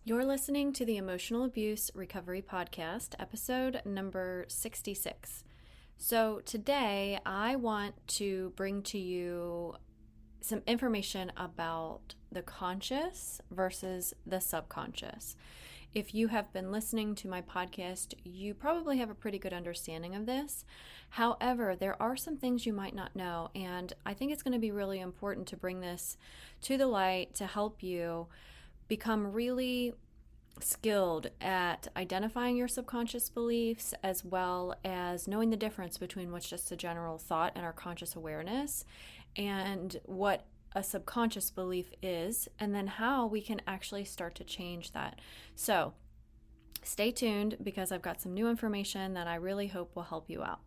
You're listening to the Emotional Abuse Recovery Podcast, episode number 66. So today I want to bring to you some information about the conscious versus the subconscious. If you have been listening to my podcast, you probably have a pretty good understanding of this. However, there are some things you might not know, and I think it's going to be really important to bring this to the light to help you become really skilled at identifying your subconscious beliefs, as well as knowing the difference between what's just a general thought and our conscious awareness, and what a subconscious belief is, and then how we can actually start to change that. So stay tuned, because I've got some new information that I really hope will help you out.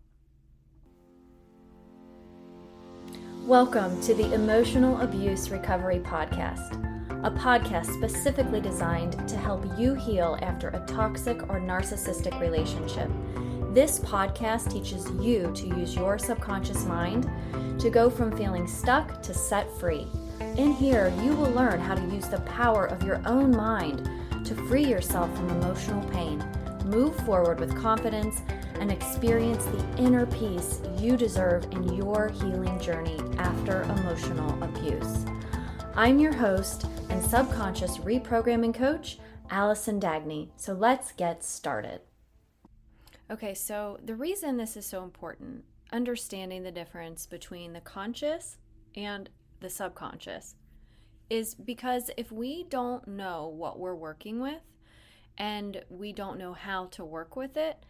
Welcome to the Emotional Abuse Recovery Podcast, a podcast specifically designed to help you heal after a toxic or narcissistic relationship. This podcast teaches you to use your subconscious mind to go from feeling stuck to set free. In here, you will learn how to use the power of your own mind to free yourself from emotional pain, move forward with confidence, and experience the inner peace you deserve in your healing journey after emotional abuse. I'm your host and subconscious reprogramming coach, Allison Dagny. So let's get started. Okay, so the reason this is so important, understanding the difference between the conscious and the subconscious, is because if we don't know what we're working with and we don't know how to work with it,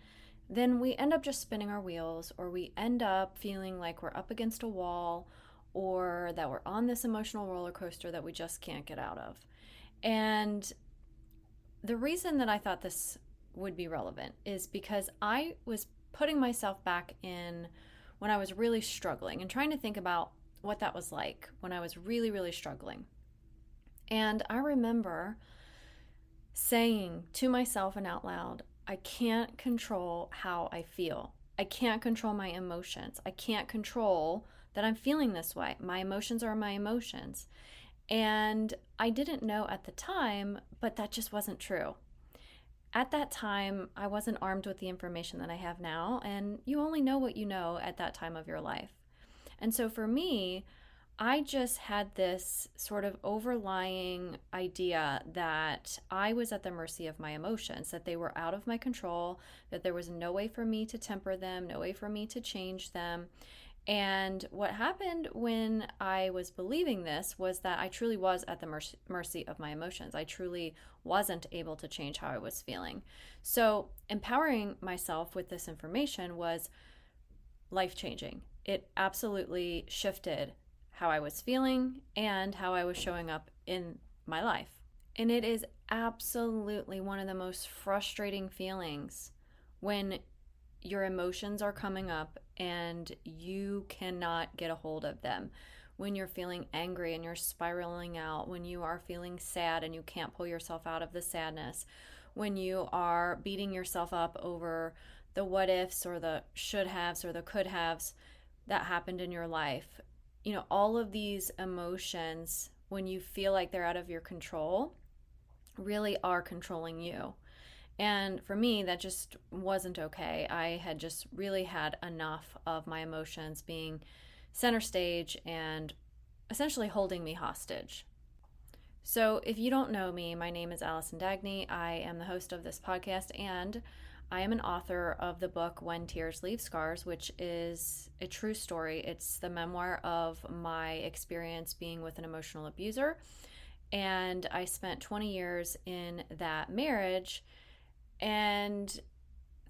then we end up just spinning our wheels, or we end up feeling like we're up against a wall, or that we're on this emotional roller coaster that we just can't get out of. And the reason that I thought this would be relevant is because I was putting myself back in when I was really struggling and trying to think about what that was like when I was really, really struggling. And I remember saying to myself and out loud, I can't control how I feel. I can't control my emotions. I can't control that I'm feeling this way. My emotions are my emotions. And I didn't know at the time, but that just wasn't true. At that time, I wasn't armed with the information that I have now, and you only know what you know at that time of your life. And so for me, I just had this sort of overlying idea that I was at the mercy of my emotions, that they were out of my control, that there was no way for me to temper them, no way for me to change them. And what happened when I was believing this was that I truly was at the mercy of my emotions. I truly wasn't able to change how I was feeling. So empowering myself with this information was life-changing. It absolutely shifted how I was feeling and how I was showing up in my life. And it is absolutely one of the most frustrating feelings when your emotions are coming up and you cannot get a hold of them. When you're feeling angry and you're spiraling out, when you are feeling sad and you can't pull yourself out of the sadness, when you are beating yourself up over the what ifs or the should haves or the could haves that happened in your life. You know, all of these emotions, when you feel like they're out of your control, really are controlling you. And for me, that just wasn't okay. I had just really had enough of my emotions being center stage and essentially holding me hostage. So if you don't know me, my name is Allison Dagny. I am the host of this podcast, and I am an author of the book When Tears Leave Scars, which is a true story. It's the memoir of my experience being with an emotional abuser. And I spent 20 years in that marriage. And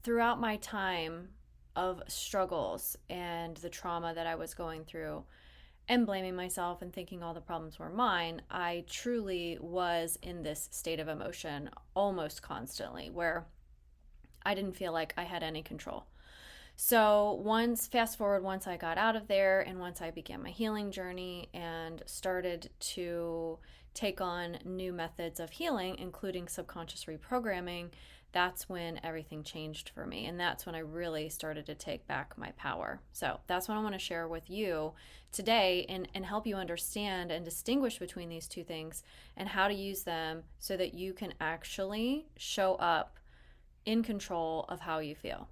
throughout my time of struggles and the trauma that I was going through and blaming myself and thinking all the problems were mine, I truly was in this state of emotion almost constantly, where I didn't feel like I had any control. So fast forward, once I got out of there and once I began my healing journey and started to take on new methods of healing, including subconscious reprogramming, that's when everything changed for me. And that's when I really started to take back my power. So that's what I want to share with you today and help you understand and distinguish between these two things and how to use them so that you can actually show up in control of how you feel.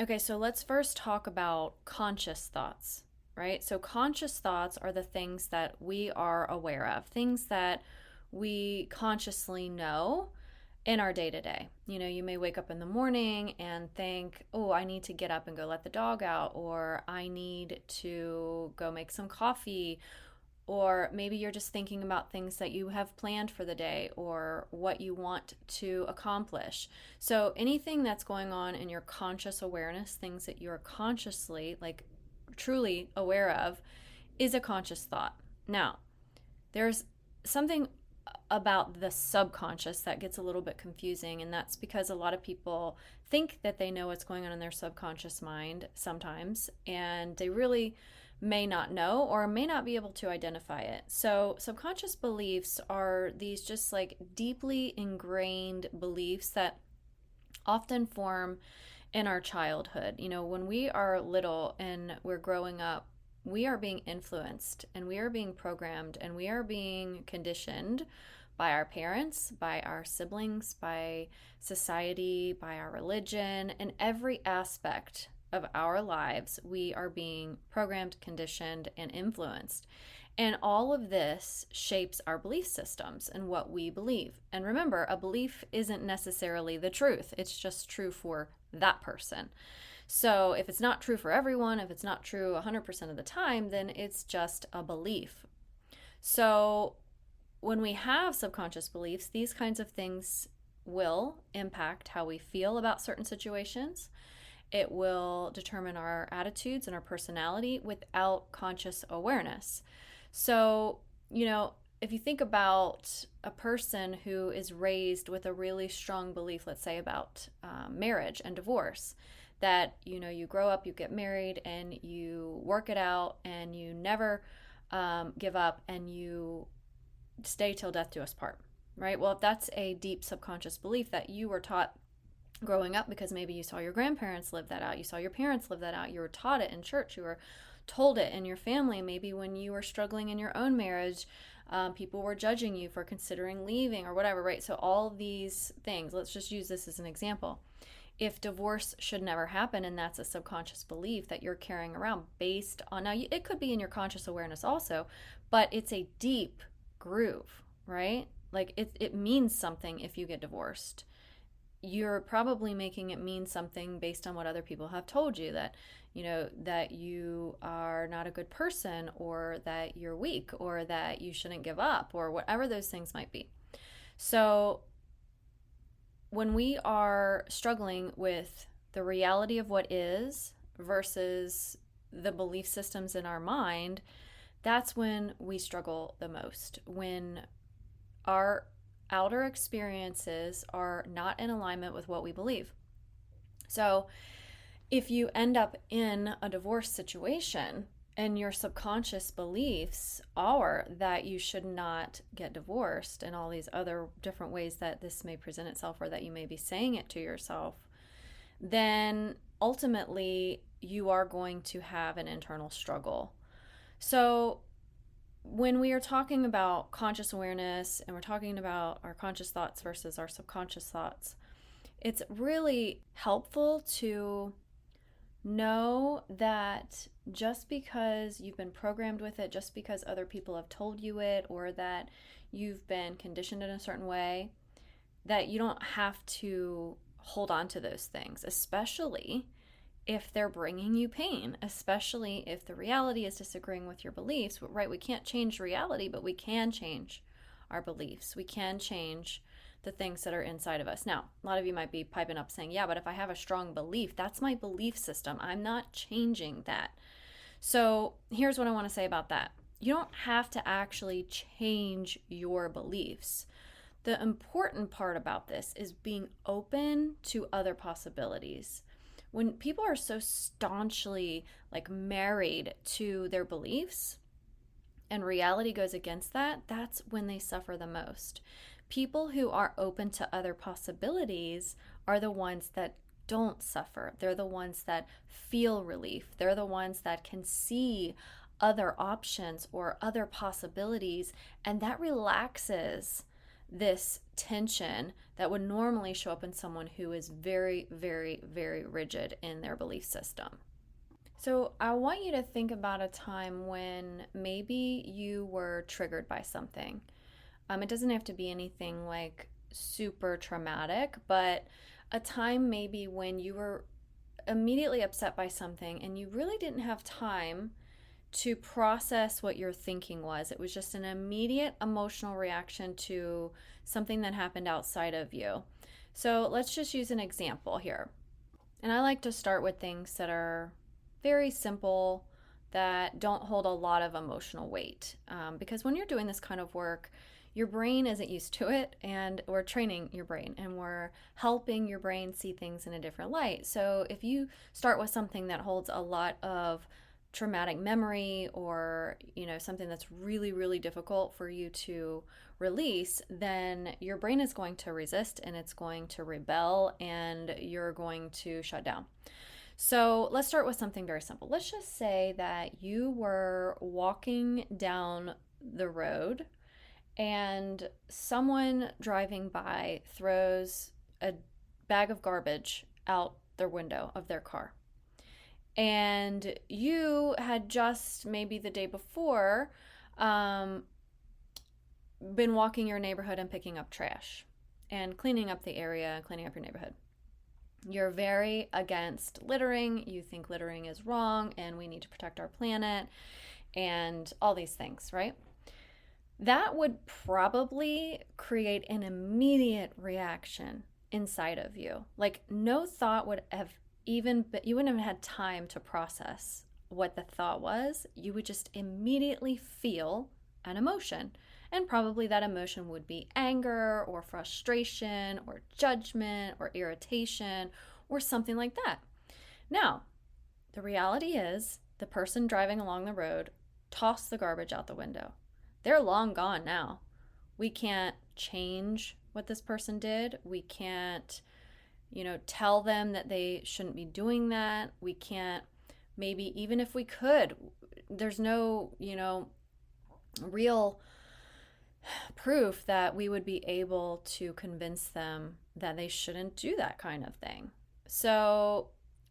Okay, so let's first talk about conscious thoughts, right? So conscious thoughts are the things that we are aware of, things that we consciously know in our day-to-day. You may wake up in the morning and think, oh, I need to get up and go let the dog out, or I need to go make some coffee, or maybe you're just thinking about things that you have planned for the day or what you want to accomplish. So anything that's going on in your conscious awareness, things that you're consciously, truly aware of, is a conscious thought. Now, there's something about the subconscious that gets a little bit confusing, and that's because a lot of people think that they know what's going on in their subconscious mind sometimes, and they really may not know or may not be able to identify it. So subconscious beliefs are these just deeply ingrained beliefs that often form in our childhood. When we are little and we're growing up, we are being influenced and we are being programmed and we are being conditioned by our parents, by our siblings, by society, by our religion, and every aspect of our lives, we are being programmed, conditioned, and influenced. And all of this shapes our belief systems and what we believe. And remember, a belief isn't necessarily the truth. It's just true for that person. So if it's not true for everyone, if it's not true 100% of the time, then it's just a belief. So when we have subconscious beliefs, these kinds of things will impact how we feel about certain situations. It will determine our attitudes and our personality without conscious awareness. So, if you think about a person who is raised with a really strong belief, let's say about marriage and divorce, that, you grow up, you get married, and you work it out, and you never give up, and you stay till death do us part, right? Well, if that's a deep subconscious belief that you were taught growing up, because maybe you saw your grandparents live that out, you saw your parents live that out, you were taught it in church, you were told it in your family, maybe when you were struggling in your own marriage, people were judging you for considering leaving or whatever, right? So all these things, let's just use this as an example. If divorce should never happen, and that's a subconscious belief that you're carrying around based on, now it could be in your conscious awareness also, but it's a deep groove, right? It means something if you get divorced. You're probably making it mean something based on what other people have told you, that that you are not a good person, or that you're weak, or that you shouldn't give up, or whatever those things might be. So when we are struggling with the reality of what is versus the belief systems in our mind, that's when we struggle the most, when our outer experiences are not in alignment with what we believe. So if you end up in a divorce situation and your subconscious beliefs are that you should not get divorced, and all these other different ways that this may present itself, or that you may be saying it to yourself, then ultimately you are going to have an internal struggle. So when we are talking about conscious awareness and we're talking about our conscious thoughts versus our subconscious thoughts, it's really helpful to know that just because you've been programmed with it, just because other people have told you it, or that you've been conditioned in a certain way, that you don't have to hold on to those things, especially if they're bringing you pain, especially if the reality is disagreeing with your beliefs, right? We can't change reality, but we can change our beliefs. We can change the things that are inside of us. Now, a lot of you might be piping up saying, yeah, but if I have a strong belief, that's my belief system. I'm not changing that. So here's what I want to say about that. You don't have to actually change your beliefs. The important part about this is being open to other possibilities. When people are so staunchly married to their beliefs, and reality goes against that, that's when they suffer the most. People who are open to other possibilities are the ones that don't suffer. They're the ones that feel relief. They're the ones that can see other options or other possibilities, and that relaxes this tension that would normally show up in someone who is very, very, very rigid in their belief system. So I want you to think about a time when maybe you were triggered by something. It doesn't have to be anything like super traumatic, but a time maybe when you were immediately upset by something and you really didn't have time to process what your thinking was. It was just an immediate emotional reaction to something that happened outside of you. So let's just use an example here. And I like to start with things that are very simple, that don't hold a lot of emotional weight. Because when you're doing this kind of work, your brain isn't used to it, and we're training your brain and we're helping your brain see things in a different light. So if you start with something that holds a lot of traumatic memory, or something that's really, really difficult for you to release, then your brain is going to resist and it's going to rebel and you're going to shut down. So let's start with something very simple. Let's just say that you were walking down the road and someone driving by throws a bag of garbage out their window of their car. And you had just maybe the day before been walking your neighborhood and picking up trash and cleaning up the area and cleaning up your neighborhood. You're very against littering. You think littering is wrong and we need to protect our planet and all these things, right? That would probably create an immediate reaction inside of you. Like no thought would have you wouldn't have had time to process what the thought was. You would just immediately feel an emotion. And probably that emotion would be anger or frustration or judgment or irritation or something like that. Now, the reality is the person driving along the road tossed the garbage out the window. They're long gone now. We can't change what this person did. We can't tell them that they shouldn't be doing that. We can't, maybe even if we could, there's no, real proof that we would be able to convince them that they shouldn't do that kind of thing. So,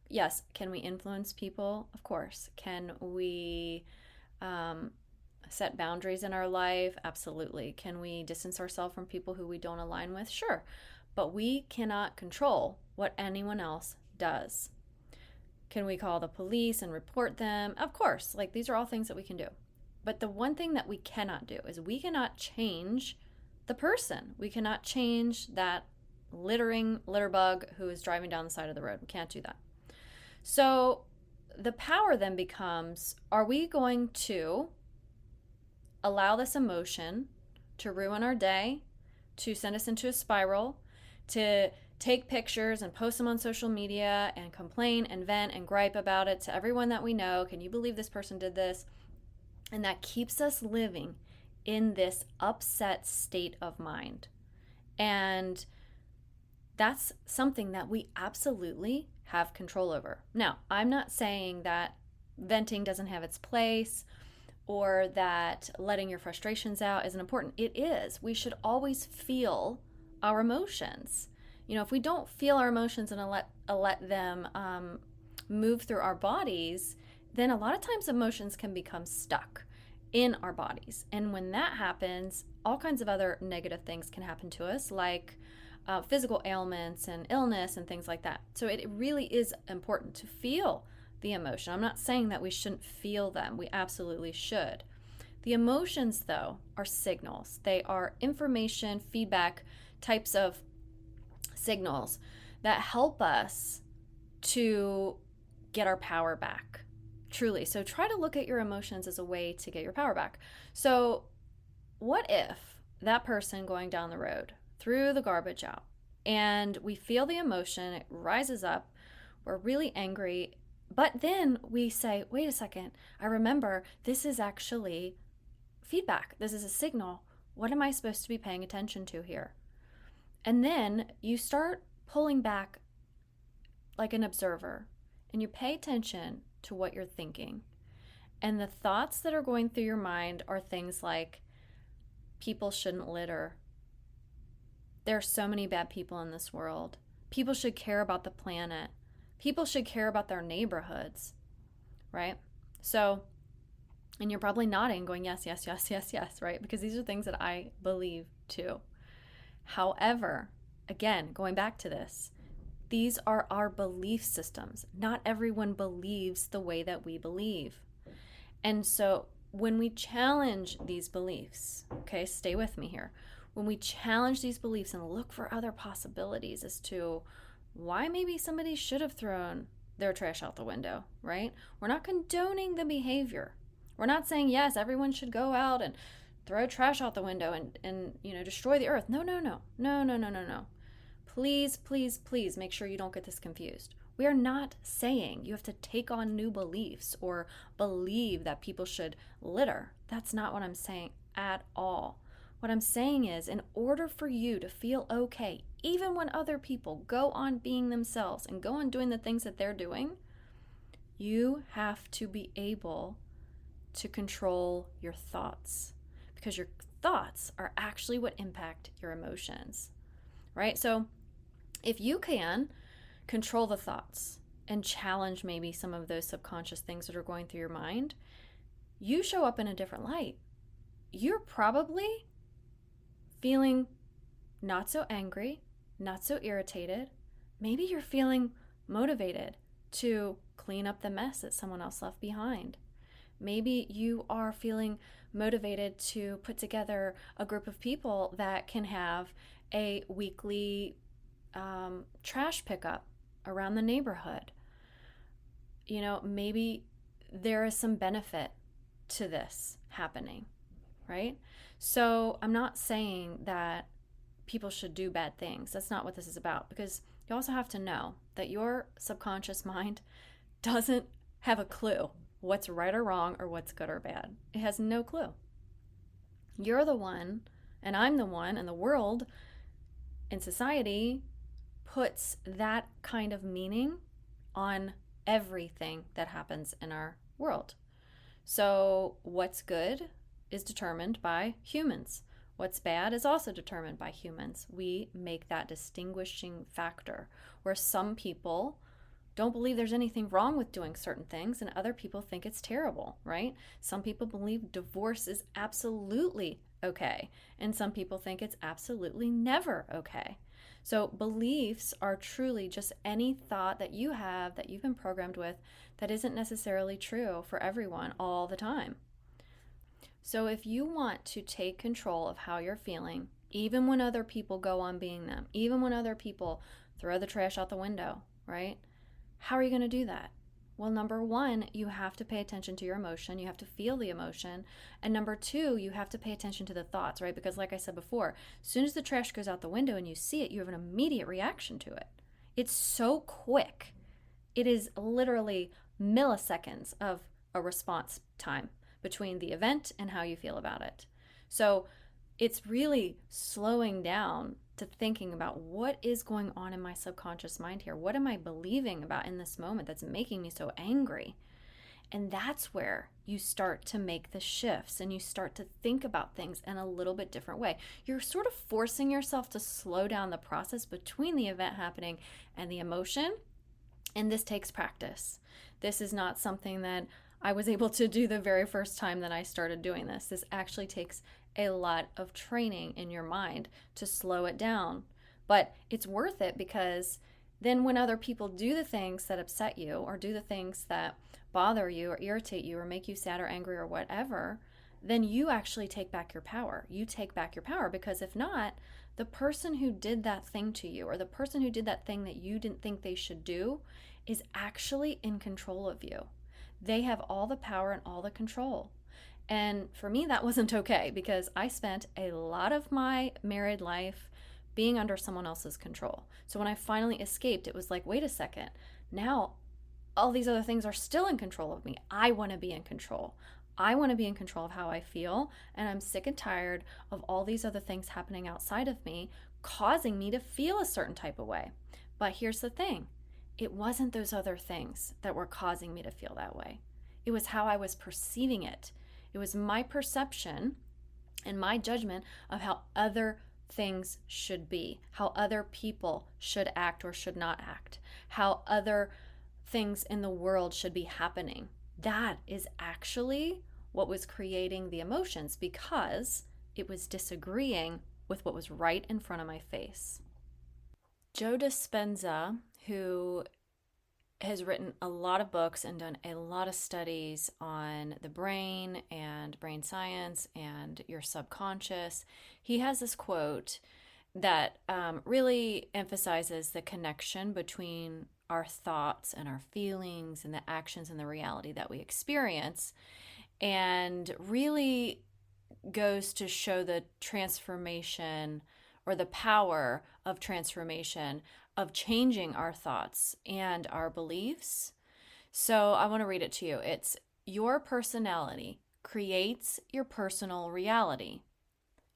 yes, can we influence people? Of course. Can we set boundaries in our life? Absolutely. Can we distance ourselves from people who we don't align with? Sure. But we cannot control what anyone else does. Can we call the police and report them? Of course, these are all things that we can do. But the one thing that we cannot do is we cannot change the person. We cannot change that litter bug who is driving down the side of the road. We can't do that. So the power then becomes, are we going to allow this emotion to ruin our day, to send us into a spiral, to take pictures and post them on social media and complain and vent and gripe about it to everyone that we know? Can you believe this person did this? And that keeps us living in this upset state of mind. And that's something that we absolutely have control over. Now, I'm not saying that venting doesn't have its place or that letting your frustrations out isn't important. It is. We should always feel our emotions. If we don't feel our emotions and let them move through our bodies, then a lot of times emotions can become stuck in our bodies. And when that happens, all kinds of other negative things can happen to us, like physical ailments and illness and things like that. So it really is important to feel the emotion. I'm not saying that we shouldn't feel them. We absolutely should. The emotions, though, are signals. They are information, feedback types of signals that help us to get our power back. Truly. So try to look at your emotions as a way to get your power back. So what if that person going down the road threw the garbage out and we feel the emotion, it rises up, we're really angry, but then we say, wait a second, I remember this is actually feedback. This is a signal. What am I supposed to be paying attention to here? And then you start pulling back like an observer, and you pay attention to what you're thinking. And the thoughts that are going through your mind are things like, people shouldn't litter. There are so many bad people in this world. People should care about the planet. People should care about their neighborhoods, right? So, and you're probably nodding, going, yes, yes, yes, yes, yes, right? Because these are things that I believe too. However, again, going back to this, these are our belief systems. Not everyone believes the way that we believe. And so when we challenge these beliefs, okay, stay with me here. When we challenge these beliefs and look for other possibilities as to why maybe somebody should have thrown their trash out the window, right? We're not condoning the behavior. We're not saying, yes, everyone should go out and throw trash out the window and destroy the earth. No. Please, please, please make sure you don't get this confused. We are not saying you have to take on new beliefs or believe that people should litter. That's not what I'm saying at all. What I'm saying is, in order for you to feel okay, even when other people go on being themselves and go on doing the things that they're doing, you have to be able to control your thoughts, because your thoughts are actually what impact your emotions, right? So if you can control the thoughts and challenge maybe some of those subconscious things that are going through your mind, you show up in a different light. You're probably feeling not so angry, not so irritated. Maybe you're feeling motivated to clean up the mess that someone else left behind. Maybe you are feeling motivated to put together a group of people that can have a weekly trash pickup around the neighborhood. Maybe there is some benefit to this happening, right? So I'm not saying that people should do bad things. That's not what this is about, because you also have to know that your subconscious mind doesn't have a clue what's right or wrong or what's good or bad. It has no clue. You're the one, and I'm the one, and the world and society puts that kind of meaning on everything that happens in our world. So what's good is determined by humans. What's bad is also determined by humans. We make that distinguishing factor where some people don't believe there's anything wrong with doing certain things and other people think it's terrible, right? Some people believe divorce is absolutely okay, and some people think it's absolutely never okay. So beliefs are truly just any thought that you have that you've been programmed with that isn't necessarily true for everyone all the time. So if you want to take control of how you're feeling, even when other people go on being them, even when other people throw the trash out the window, right? How are you going to do that? Well, number one, you have to pay attention to your emotion. You have to feel the emotion. And number two, you have to pay attention to the thoughts, right? Because like I said before, as soon as the trash goes out the window and you see it, you have an immediate reaction to it. It's so quick. It is literally milliseconds of a response time between the event and how you feel about it. So it's really slowing down to thinking about what is going on in my subconscious mind here. What am I believing about in this moment that's making me so angry? And that's where you start to make the shifts and you start to think about things in a little bit different way. You're sort of forcing yourself to slow down the process between the event happening and the emotion. And this takes practice. This is not something that I was able to do the very first time that I started doing this. This actually takes a lot of training in your mind to slow it down. But it's worth it, because then when other people do the things that upset you or do the things that bother you or irritate you or make you sad or angry or whatever, then you actually take back your power. You take back your power, because if not, the person who did that thing to you or the person who did that thing that you didn't think they should do is actually in control of you. They have all the power and all the control. And for me, that wasn't okay, because I spent a lot of my married life being under someone else's control. So when I finally escaped, it was like, wait a second, now all these other things are still in control of me. I want to be in control. I want to be in control of how I feel, and I'm sick and tired of all these other things happening outside of me, causing me to feel a certain type of way. But here's the thing. It wasn't those other things that were causing me to feel that way. It was how I was perceiving it. It was my perception and my judgment of how other things should be, how other people should act or should not act, how other things in the world should be happening. That is actually what was creating the emotions, because it was disagreeing with what was right in front of my face. Joe Dispenza, who has written a lot of books and done a lot of studies on the brain and brain science and your subconscious, he has this quote that really emphasizes the connection between our thoughts and our feelings and the actions and the reality that we experience, and really goes to show the transformation or the power of transformation, of changing our thoughts and our beliefs. So I want to read it to you. It's, your personality creates your personal reality.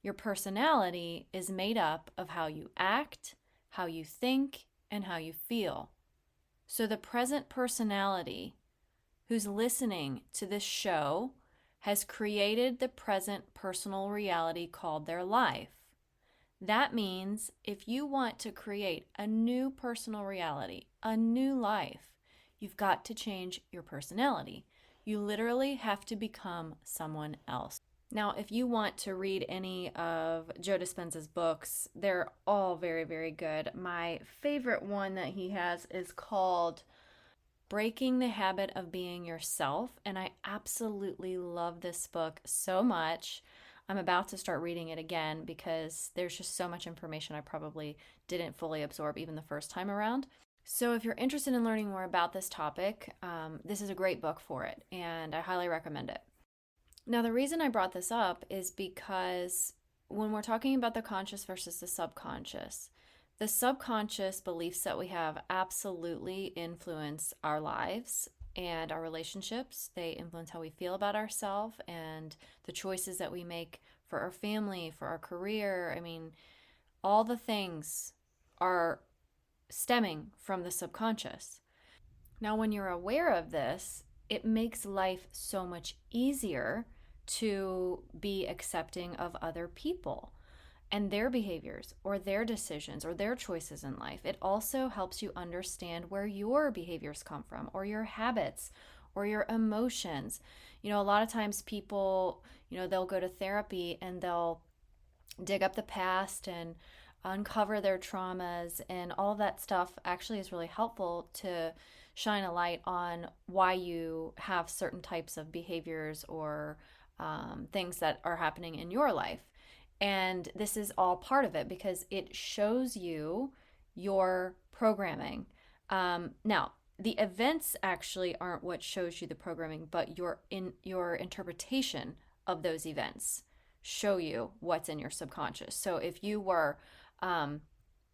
Your personality is made up of how you act, how you think, and how you feel. So the present personality who's listening to this show has created the present personal reality called their life. That means if you want to create a new personal reality, a new life, you've got to change your personality. You literally have to become someone else. Now, if you want to read any of Joe Dispenza's books, they're all very, very good. My favorite one that he has is called Breaking the Habit of Being Yourself, and I absolutely love this book so much. I'm about to start reading it again because there's just so much information I probably didn't fully absorb even the first time around. So if you're interested in learning more about this topic, this is a great book for it, and I highly recommend it. Now, the reason I brought this up is because when we're talking about the conscious versus the subconscious beliefs that we have absolutely influence our lives and our relationships. They influence how we feel about ourselves and the choices that we make for our family, for our career. I mean, all the things are stemming from the subconscious. Now, when you're aware of this, it makes life so much easier to be accepting of other people and their behaviors or their decisions or their choices in life. It also helps you understand where your behaviors come from, or your habits, or your emotions. You know, a lot of times people, they'll go to therapy and they'll dig up the past and uncover their traumas, and all that stuff actually is really helpful to shine a light on why you have certain types of behaviors or things that are happening in your life. And this is all part of it because it shows you your programming. Now, the events actually aren't what shows you the programming, but your interpretation of those events show you what's in your subconscious. So if you were,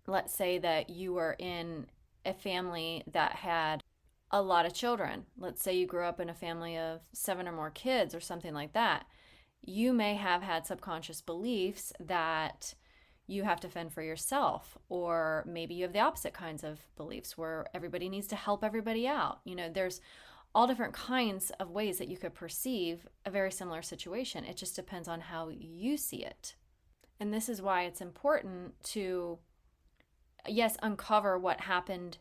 let's say that you were in a family that had a lot of children. Let's say you grew up in a family of 7 or more kids or something like that. You may have had subconscious beliefs that you have to fend for yourself, or maybe you have the opposite kinds of beliefs where everybody needs to help everybody out. There's all different kinds of ways that you could perceive a very similar situation. It just depends on how you see it. And this is why it's important to, yes, uncover what happened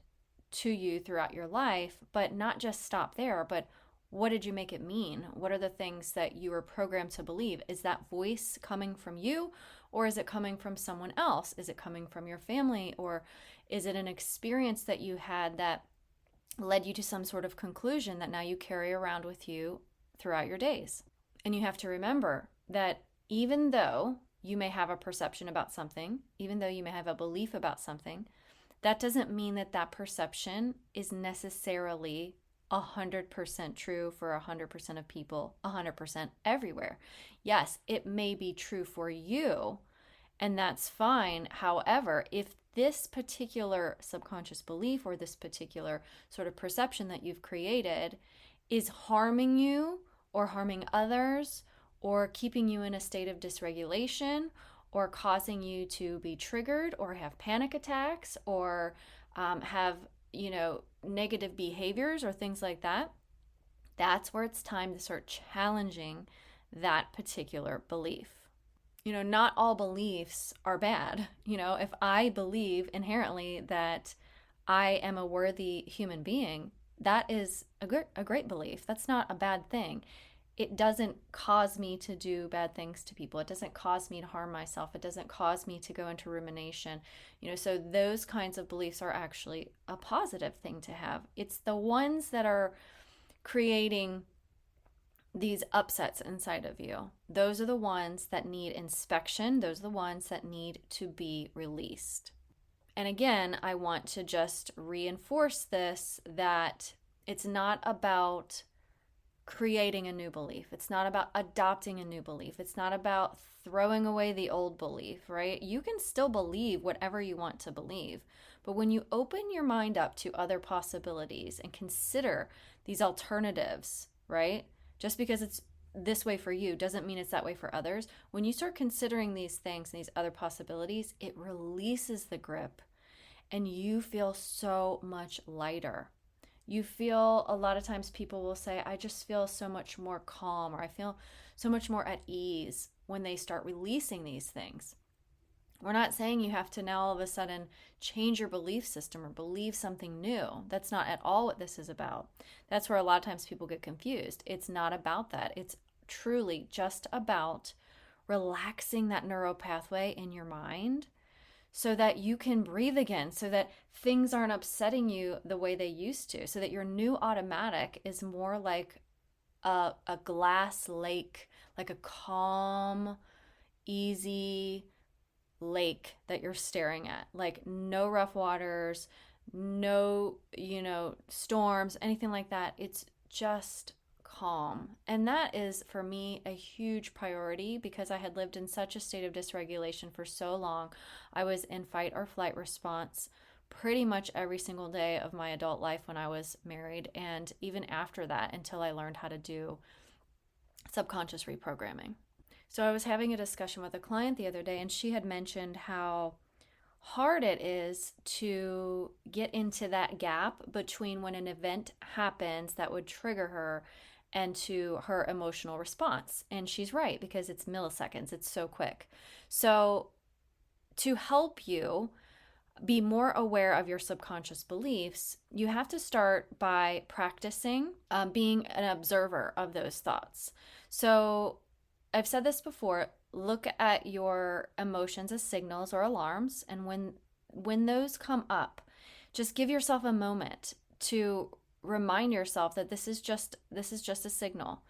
to you throughout your life, but not just stop there, but what did you make it mean? What are the things that you were programmed to believe? Is that voice coming from you, or is it coming from someone else? Is it coming from your family, or is it an experience that you had that led you to some sort of conclusion that now you carry around with you throughout your days? And you have to remember that even though you may have a perception about something, even though you may have a belief about something, that doesn't mean that that perception is necessarily 100% true for 100% of people, 100% everywhere. Yes, it may be true for you, and that's fine. However, if this particular subconscious belief or this particular sort of perception that you've created is harming you or harming others, or keeping you in a state of dysregulation, or causing you to be triggered or have panic attacks, or have, negative behaviors or things like that, that's where it's time to start challenging that particular belief. Not all beliefs are bad. If I believe inherently that I am a worthy human being, that is a great belief. That's not a bad thing. It doesn't cause me to do bad things to people. It doesn't cause me to harm myself. It doesn't cause me to go into rumination. So those kinds of beliefs are actually a positive thing to have. It's the ones that are creating these upsets inside of you. Those are the ones that need inspection. Those are the ones that need to be released. And again, I want to just reinforce this, that it's not about creating a new belief. It's not about adopting a new belief. It's not about throwing away the old belief, right? You can still believe whatever you want to believe. But when you open your mind up to other possibilities and consider these alternatives, right? Just because it's this way for you doesn't mean it's that way for others. When you start considering these things and these other possibilities, it releases the grip and you feel so much lighter. You feel, a lot of times people will say, I just feel so much more calm, or I feel so much more at ease when they start releasing these things. We're not saying you have to now all of a sudden change your belief system or believe something new. That's not at all what this is about. That's where a lot of times people get confused. It's not about that. It's truly just about relaxing that neural pathway in your mind so that you can breathe again, so that things aren't upsetting you the way they used to, so that your new automatic is more like a glass lake, like a calm, easy lake that you're staring at, like no rough waters, no, storms, anything like that. It's just calm. And that is, for me, a huge priority because I had lived in such a state of dysregulation for so long. I was in fight or flight response pretty much every single day of my adult life when I was married, and even after that, until I learned how to do subconscious reprogramming. So I was having a discussion with a client the other day, and she had mentioned how hard it is to get into that gap between when an event happens that would trigger her and to her emotional response. And she's right, because it's milliseconds, it's so quick. So to help you be more aware of your subconscious beliefs, you have to start by practicing being an observer of those thoughts. So I've said this before, look at your emotions as signals or alarms, and when those come up, just give yourself a moment to remind yourself that this is just a signal.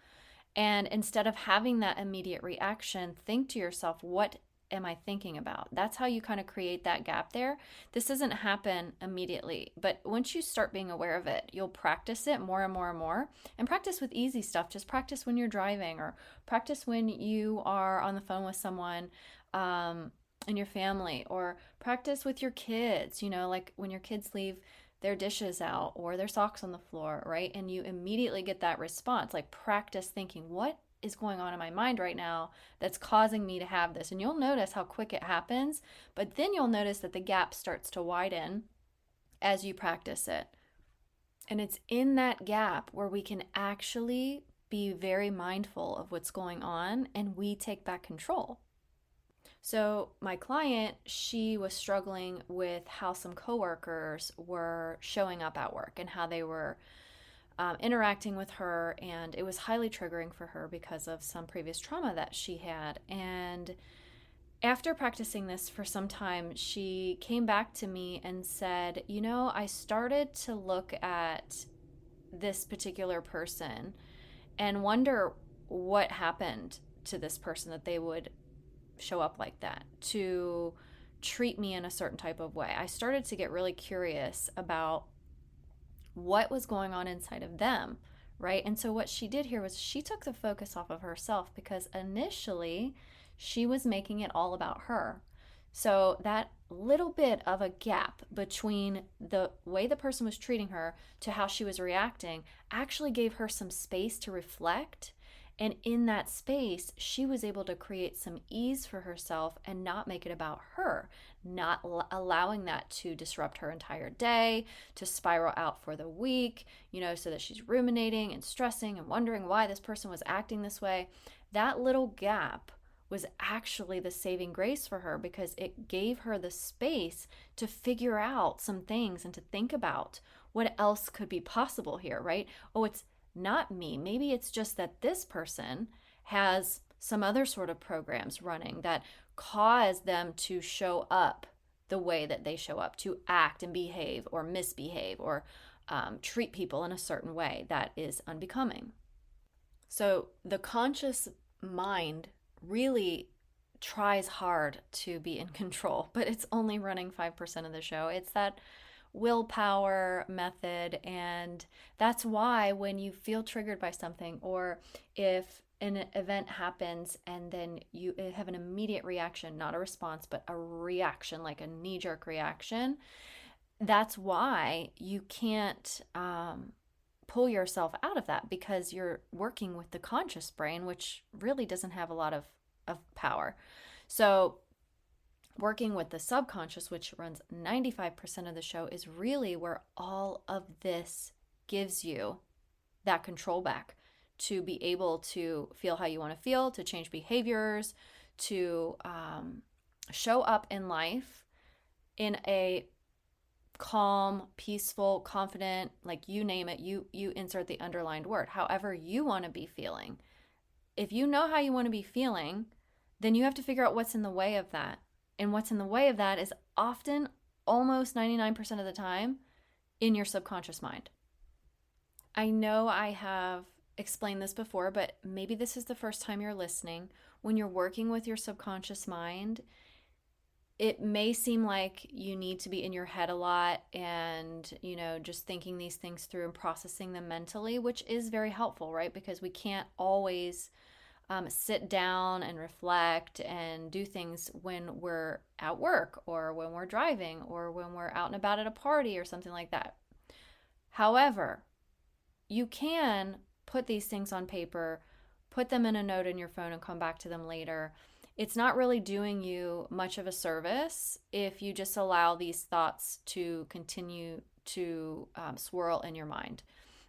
And instead of having that immediate reaction, think to yourself, what am I thinking about? That's how you kind of create that gap there. This doesn't happen immediately, but once you start being aware of it, you'll practice it more and more and more. And practice with easy stuff. Just practice when you're driving, or practice when you are on the phone with someone in your family, or practice with your kids, like when your kids leave their dishes out or their socks on the floor, right? And you immediately get that response, like practice thinking, what is going on in my mind right now that's causing me to have this? And you'll notice how quick it happens, but then you'll notice that the gap starts to widen as you practice it. And it's in that gap where we can actually be very mindful of what's going on and we take back control. So my client, she was struggling with how some coworkers were showing up at work and how they were interacting with her, and it was highly triggering for her because of some previous trauma that she had. And after practicing this for some time, she came back to me and said, I started to look at this particular person and wonder what happened to this person that they would show up like that, to treat me in a certain type of way. I started to get really curious about what was going on inside of them, right? And so what she did here was she took the focus off of herself, because initially she was making it all about her. So that little bit of a gap between the way the person was treating her to how she was reacting actually gave her some space to reflect And in that space, she was able to create some ease for herself and not make it about her, not allowing that to disrupt her entire day, to spiral out for the week, so that she's ruminating and stressing and wondering why this person was acting this way. That little gap was actually the saving grace for her, because it gave her the space to figure out some things and to think about what else could be possible here, right? Oh, it's not me. Maybe it's just that this person has some other sort of programs running that cause them to show up the way that they show up, to act and behave or misbehave or treat people in a certain way that is unbecoming. So the conscious mind really tries hard to be in control, but it's only running 5% of the show. It's that willpower method, and that's why when you feel triggered by something, or if an event happens and then you have an immediate reaction, not a response, but a reaction, like a knee-jerk reaction, that's why you can't pull yourself out of that, because you're working with the conscious brain, which really doesn't have a lot of power. So working with the subconscious, which runs 95% of the show, is really where all of this gives you that control back to be able to feel how you want to feel, to change behaviors, to show up in life in a calm, peaceful, confident, like you name it, you insert the underlined word, however you want to be feeling. If you know how you want to be feeling, then you have to figure out what's in the way of that. And what's in the way of that is often, almost 99% of the time, in your subconscious mind. I know I have explained this before, but maybe this is the first time you're listening. When you're working with your subconscious mind, it may seem like you need to be in your head a lot and, just thinking these things through and processing them mentally, which is very helpful, right? Because we can't always sit down and reflect and do things when we're at work or when we're driving or when we're out and about at a party or something like that. However, you can put these things on paper, put them in a note in your phone, and come back to them later. It's not really doing you much of a service if you just allow these thoughts to continue to swirl in your mind.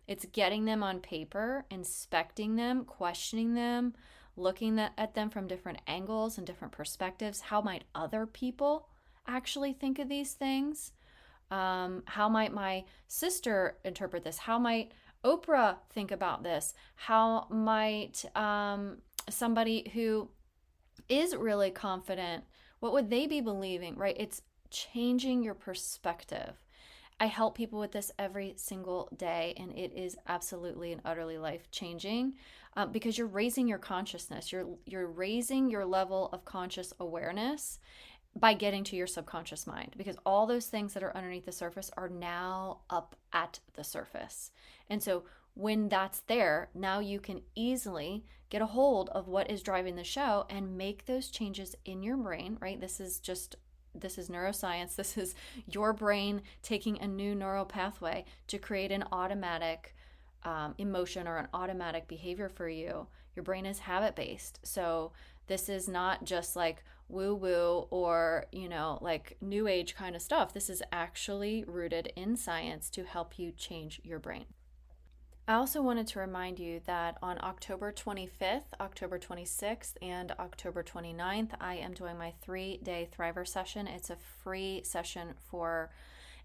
It's getting them on paper, inspecting them, questioning them, looking at them from different angles and different perspectives. How might other people actually think of these things? How might my sister interpret this? How might Oprah think about this? How might somebody who is really confident, what would they be believing, right? It's changing your perspective. I help people with this every single day, and it is absolutely and utterly life-changing because you're raising your consciousness. You're raising your level of conscious awareness by getting to your subconscious mind, because all those things that are underneath the surface are now up at the surface. And so when that's there, now you can easily get a hold of what is driving the show and make those changes in your brain, right? This is neuroscience. This is your brain taking a new neural pathway to create an automatic emotion or an automatic behavior for you. Your brain is habit-based. So this is not just like woo-woo or, like new age kind of stuff. This is actually rooted in science to help you change your brain. I also wanted to remind you that on October 25th, October 26th, and October 29th, I am doing my 3-day Thriver session. It's a free session for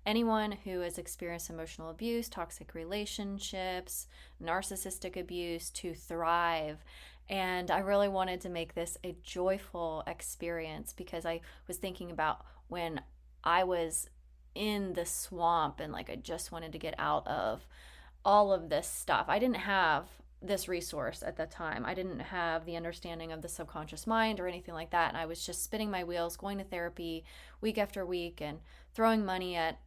anyone who has experienced emotional abuse, toxic relationships, narcissistic abuse, to thrive. And I really wanted to make this a joyful experience, because I was thinking about when I was in the swamp and I just wanted to get out of all of this stuff. I didn't have this resource at that time. I didn't have the understanding of the subconscious mind or anything like that. And I was just spinning my wheels, going to therapy week after week and throwing money at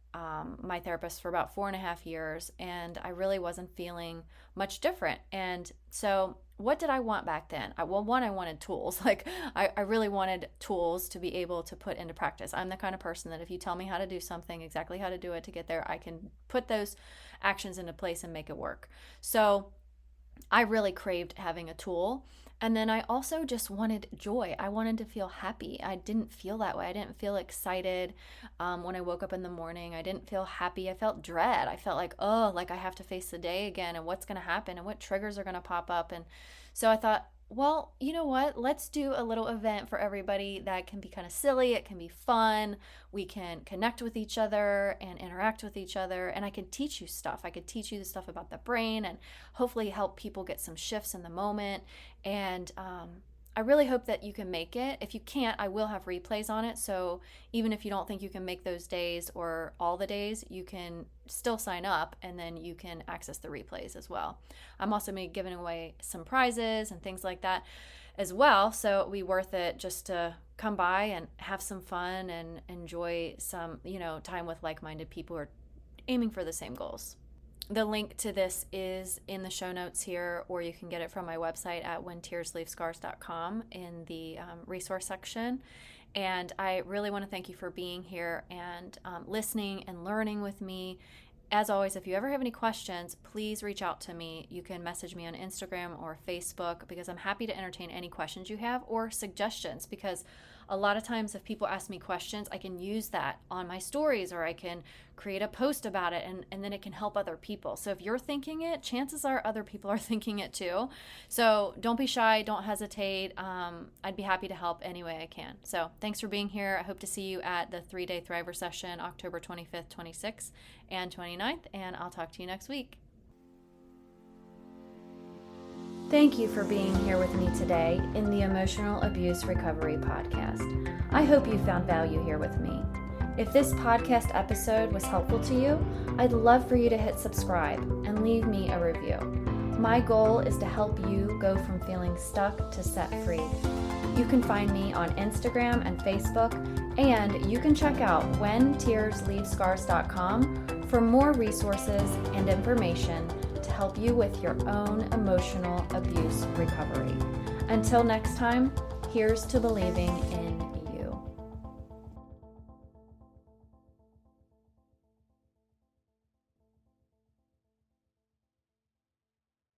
my therapist for about 4.5 years. And I really wasn't feeling much different. And so what did I want back then? I wanted tools. I really wanted tools to be able to put into practice. I'm the kind of person that if you tell me how to do something, exactly how to do it to get there, I can put those actions into place and make it work. So I really craved having a tool. And then I also just wanted joy. I wanted to feel happy. I didn't feel that way. I didn't feel excited when I woke up in the morning. I didn't feel happy. I felt dread. I felt like, oh, like I have to face the day again and what's going to happen and what triggers are going to pop up. And so I thought, well, you know what? Let's do a little event for everybody that can be kind of silly. It can be fun. We can connect with each other and interact with each other. And I could teach you stuff. I could teach you the stuff about the brain and hopefully help people get some shifts in the moment. And I really hope that you can make it. If you can't, I will have replays on it. So even if you don't think you can make those days or all the days, you can still sign up and then you can access the replays as well. I'm also going to be giving away some prizes and things like that as well. So it'll be worth it just to come by and have some fun and enjoy some, time with like-minded people who are aiming for the same goals. The link to this is in the show notes here, or you can get it from my website at whentearsleavescars.com in the resource section. And I really want to thank you for being here and listening and learning with me. As always, if you ever have any questions, please reach out to me. You can message me on Instagram or Facebook because I'm happy to entertain any questions you have or suggestions, because a lot of times if people ask me questions, I can use that on my stories or I can create a post about it and then it can help other people. So if you're thinking it, chances are other people are thinking it too. So don't be shy, don't hesitate. I'd be happy to help any way I can. So thanks for being here. I hope to see you at the 3-day Thriver session, October 25th, 26th, and 29th, and I'll talk to you next week. Thank you for being here with me today in the Emotional Abuse Recovery Podcast. I hope you found value here with me. If this podcast episode was helpful to you, I'd love for you to hit subscribe and leave me a review. My goal is to help you go from feeling stuck to set free. You can find me on Instagram and Facebook, and you can check out whentearsleavescars.com for more resources and information to help you with your own emotional abuse recovery. Until next time, here's to believing in